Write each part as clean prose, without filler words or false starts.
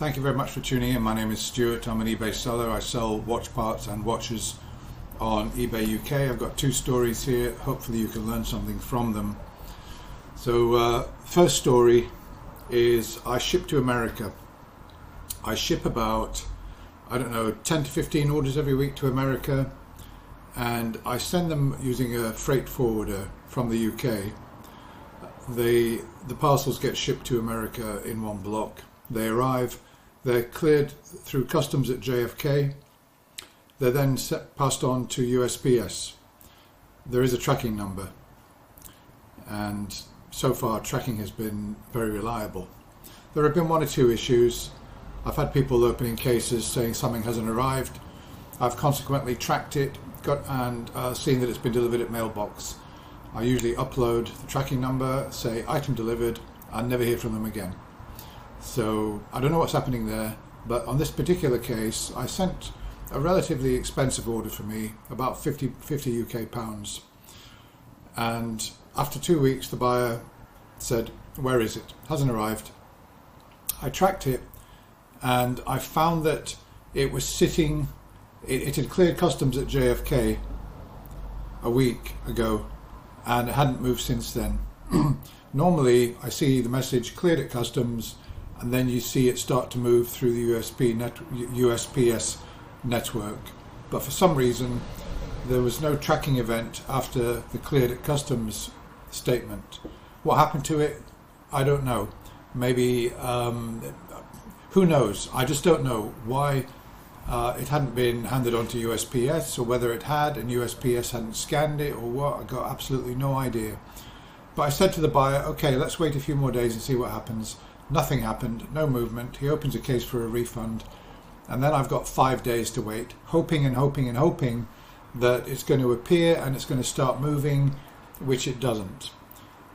Thank you very much for tuning in. My name is Stuart. I'm an eBay seller. I sell watch parts and watches on eBay UK. I've got two stories here. Hopefully you can learn something from them. So first story is I ship to America. I ship about, I don't know, 10 to 15 orders every week to America, and I send them using a freight forwarder from the UK. The parcels get shipped to America in one block. They arrive, they're cleared through customs at JFK. They're then passed on to USPS. There is a tracking number, and so far tracking has been very reliable. There have been one or two issues. I've had people opening cases saying something hasn't arrived. I've consequently tracked it, and seen that it's been delivered at mailbox. I usually upload the tracking number, say item delivered, and never hear from them again. So I don't know what's happening there, but on this particular case, I sent a relatively expensive order for me, about 50 UK pounds. And after 2 weeks, the buyer said, "Where is it? Hasn't arrived." I tracked it, and I found that it was sitting, it had cleared customs at JFK a week ago, and it hadn't moved since then. Normally, I see the message cleared at customs, and then you see it start to move through the USPS network. But for some reason, there was no tracking event after the cleared at customs statement. What happened to it? I don't know. Maybe, who knows? I just don't know why it hadn't been handed on to USPS, or whether it had and USPS hadn't scanned it, or what. I got absolutely no idea. But I said to the buyer, okay, let's wait a few more days and see what happens. Nothing happened, no movement. He opens a case for a refund, and then I've got 5 days to wait, hoping and hoping and hoping that it's going to appear and it's going to start moving, which it doesn't.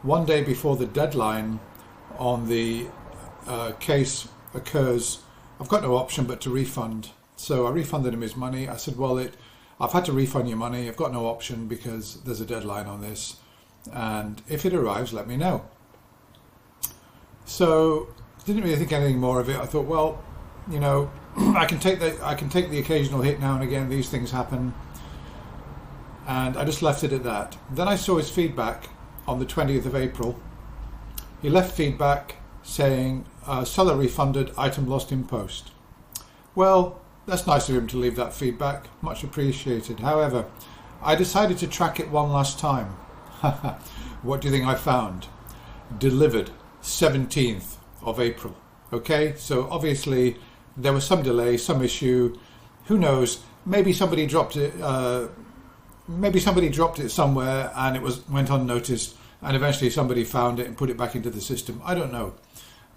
One day before the deadline on the case occurs, I've got no option but to refund. So I refunded him his money. I said, well, I've had to refund your money. I've got no option because there's a deadline on this, and if it arrives, let me know. So didn't really think anything more of it. I thought, well, you know, I can take the occasional hit now and again. These things happen, and I just left it at that. Then I saw his feedback on the 20th of April. He left feedback saying, seller refunded, item lost in post. Well, that's nice of him to leave that feedback, much appreciated. However, I decided to track it one last time. What do you think I found? Delivered 17th of April. Okay, so obviously there was some delay, some issue. Who knows? Maybe somebody dropped it. Maybe somebody dropped it somewhere and it went unnoticed, and eventually somebody found it and put it back into the system. I don't know,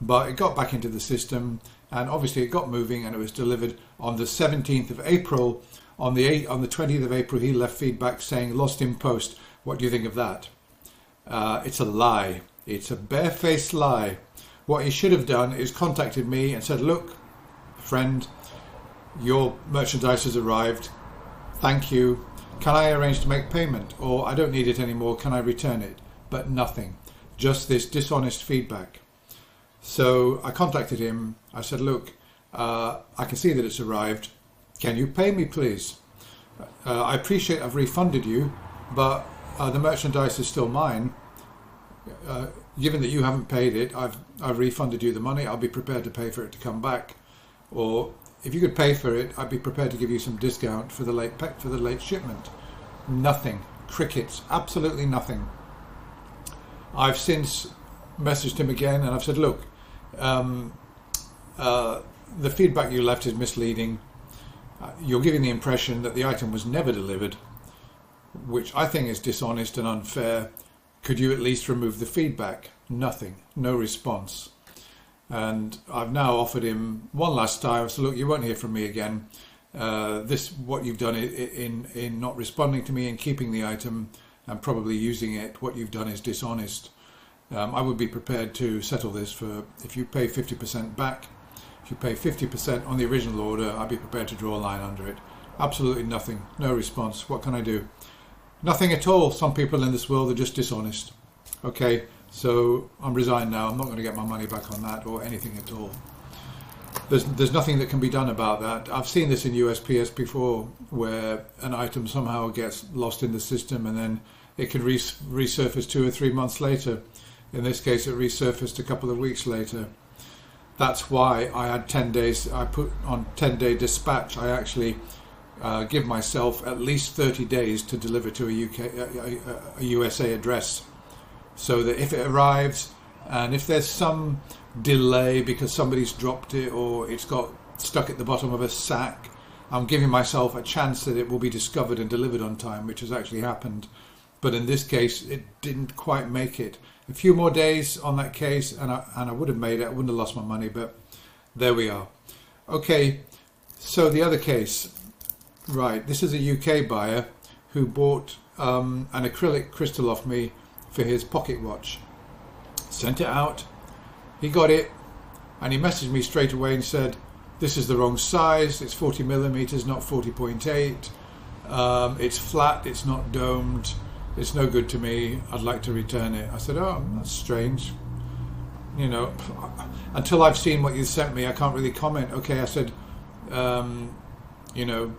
but it got back into the system, and obviously it got moving, and it was delivered on the 17th of April. On the 20th of April, he left feedback saying lost in post. What do you think of that? It's a lie. It's a barefaced lie. What he should have done is contacted me and said, look, friend, your merchandise has arrived. Thank you. Can I arrange to make payment? Or I don't need it anymore. Can I return it? But nothing. Just this dishonest feedback. So I contacted him. I said, look, I can see that it's arrived. Can you pay me, please? I appreciate I've refunded you, but the merchandise is still mine. Given that you haven't paid it, I've refunded you the money. I'll be prepared to pay for it to come back. Or if you could pay for it, I'd be prepared to give you some discount for the late shipment. Nothing. Crickets. Absolutely nothing. I've since messaged him again, and I've said, look, the feedback you left is misleading. You're giving the impression that the item was never delivered, which I think is dishonest and unfair. Could you at least remove the feedback? Nothing. No response. And I've now offered him one last time. So look, you won't hear from me again. What you've done in not responding to me and keeping the item and probably using it, what you've done is dishonest. I would be prepared to settle this for, if you pay 50% back, if you pay 50% on the original order, I'd be prepared to draw a line under it. Absolutely nothing. No response. What can I do? Nothing at all. Some people in this world are just dishonest. Okay, so I'm resigned now. I'm not going to get my money back on that or anything at all. there's nothing that can be done about that. I've seen this in USPS before, where an item somehow gets lost in the system and then it can resurface 2 or 3 months later. In this case, it resurfaced a couple of weeks later. That's why I had 10 days. I put on 10-day dispatch. I actually give myself at least 30 days to deliver to a USA address, so that if it arrives and if there's some delay because somebody's dropped it or it's got stuck at the bottom of a sack, I'm giving myself a chance that it will be discovered and delivered on time, which has actually happened. But in this case, it didn't quite make it. A few more days on that case and I would have made it. I wouldn't have lost my money, but there we are. Okay, so the other case. Right, this is a UK buyer who bought an acrylic crystal off me for his pocket watch. Sent it out, he got it, and he messaged me straight away and said, this is the wrong size, it's 40 millimeters, not 40.8, it's flat, it's not domed, it's no good to me, I'd like to return it. I said, oh, that's strange. You know, until I've seen what you sent me, I can't really comment. Okay, I said, you know,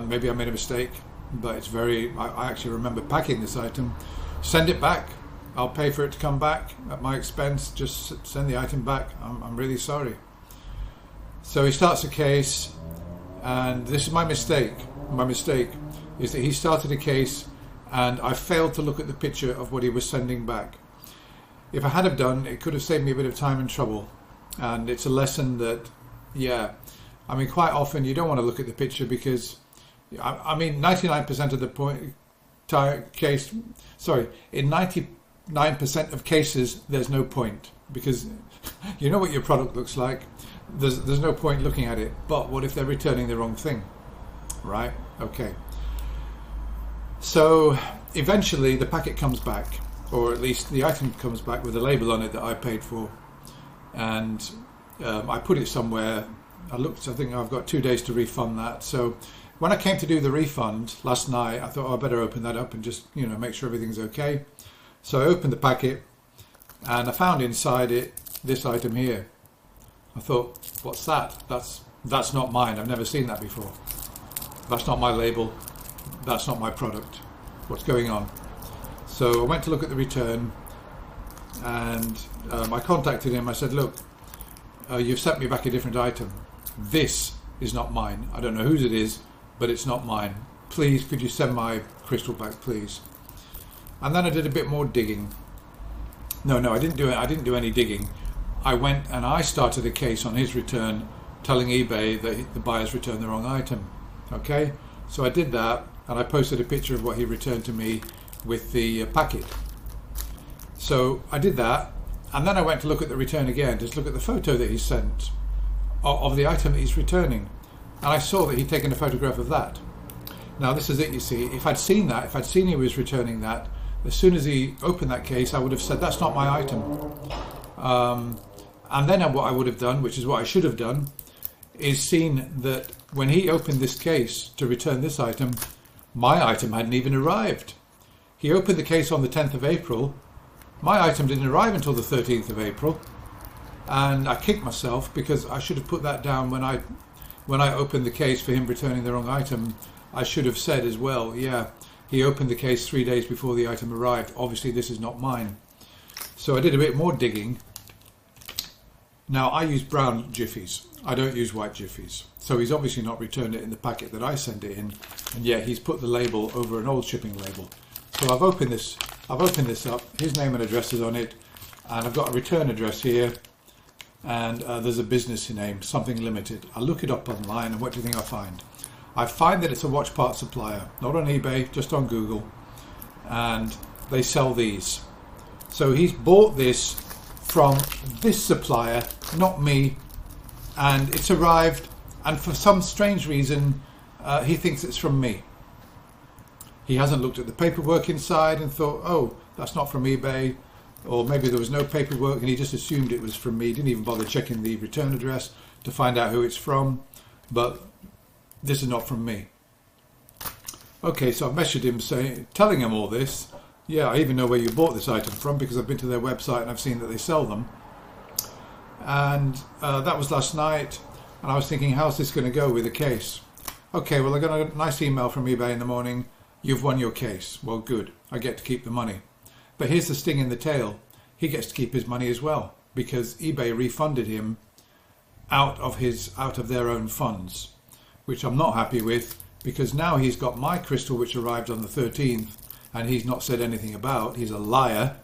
maybe I made a mistake, but it's I actually remember packing this item. Send it back. I'll pay for it to come back at my expense. Just send the item back. I'm really sorry. So he starts a case, and this is my mistake. My mistake is that he started a case and I failed to look at the picture of what he was sending back. If I had have done, it could have saved me a bit of time and trouble. And it's a lesson that, yeah, I mean, quite often you don't want to look at the picture because, I mean, 99% of the case, sorry, in 99% of cases, there's no point because you know what your product looks like. There's no point looking at it. But what if they're returning the wrong thing, right? Okay. So eventually the packet comes back, or at least the item comes back with a label on it that I paid for, and I put it somewhere. I think I've got 2 days to refund that. So when I came to do the refund last night, I thought, oh, I better open that up and just, you know, make sure everything's okay. So I opened the packet and I found inside it this item here. I thought, what's that? That's not mine. I've never seen that before. That's not my label. That's not my product. What's going on? So I went to look at the return and I contacted him. I said, look, you've sent me back a different item. This is not mine. I don't know whose it is, but it's not mine. Please, could you send my crystal back, please? And then I did a bit more digging. No, I didn't do it. I didn't do any digging. I went and I started a case on his return, telling eBay that the buyer's returned the wrong item. Okay, so I did that, and I posted a picture of what he returned to me with the packet. So I did that, and then I went to look at the return again, just look at the photo that he sent of the item that he's returning, and I saw that he'd taken a photograph of that. Now this is it, you see. If I'd seen that, if I'd seen he was returning that, as soon as he opened that case, I would have said, that's not my item. And then what I would have done, which is what I should have done, is seen that when he opened this case to return this item, my item hadn't even arrived. He opened the case on the 10th of April. My item didn't arrive until the 13th of April. And I kicked myself because I should have put that down when I opened the case for him returning the wrong item. I should have said as well, yeah, he opened the case 3 days before the item arrived. Obviously this is not mine. So I did a bit more digging. Now I use brown Jiffies. I don't use white Jiffies. So he's obviously not returned it in the packet that I sent it in, and yet he's put the label over an old shipping label. So I've opened this up. His name and address is on it, and I've got a return address here, and there's a business name, Something Limited. I look it up online, and what do you think I find? I find that it's a watch part supplier, not on eBay, just on Google, and they sell these. So he's bought this from this supplier, not me, and it's arrived, and for some strange reason he thinks it's from me. He hasn't looked at the paperwork inside and thought, oh, that's not from eBay, or maybe there was no paperwork and he just assumed it was from me. Didn't even bother checking the return address to find out who it's from, but this is not from me. Okay, so I've messaged him telling him all this. Yeah, I even know where you bought this item from because I've been to their website and I've seen that they sell them. And that was last night. And I was thinking, how's this going to go with the case? Okay, well, I got a nice email from eBay in the morning. You've won your case. Well, good. I get to keep the money. But here's the sting in the tail. He gets to keep his money as well, because eBay refunded him out of their own funds, which I'm not happy with, because now he's got my crystal, which arrived on the 13th, and he's not said anything about. He's a liar.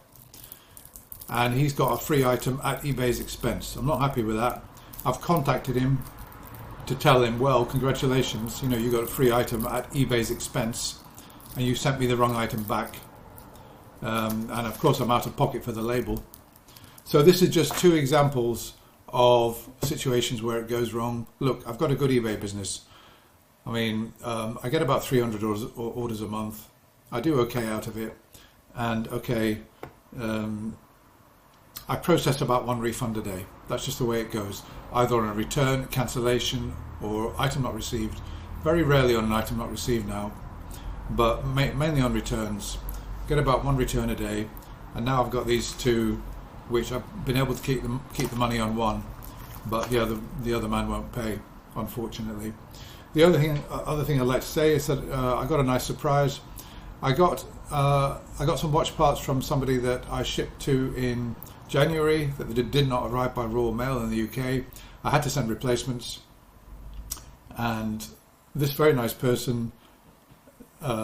And he's got a free item at eBay's expense. I'm not happy with that. I've contacted him to tell him, well, congratulations, you know, you got a free item at eBay's expense, and you sent me the wrong item back. And of course I'm out of pocket for the label. So this is just two examples of situations where it goes wrong. Look, I've got a good eBay business. I mean, I get about 300 orders a month. I do okay out of it. And okay, I process about one refund a day. That's just the way it goes. Either on a return, cancellation, or item not received. Very rarely on an item not received now, but mainly on returns. Get about one return a day, and now I've got these two, which I've been able to keep the money on one, but the other man won't pay, unfortunately. The other thing I'd like to say is that I got a nice surprise. I got some watch parts from somebody that I shipped to in January that did not arrive by Royal Mail in the UK. I had to send replacements, and this very nice person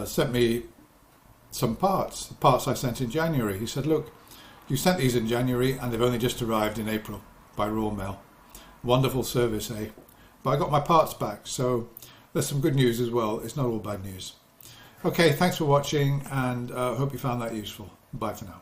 sent me some parts, the parts I sent in January. He said, look, you sent these in January and they've only just arrived in April by Royal Mail. Wonderful service, eh? But I got my parts back, so there's some good news as well. It's not all bad news. Okay, thanks for watching, and hope you found that useful. Bye for now.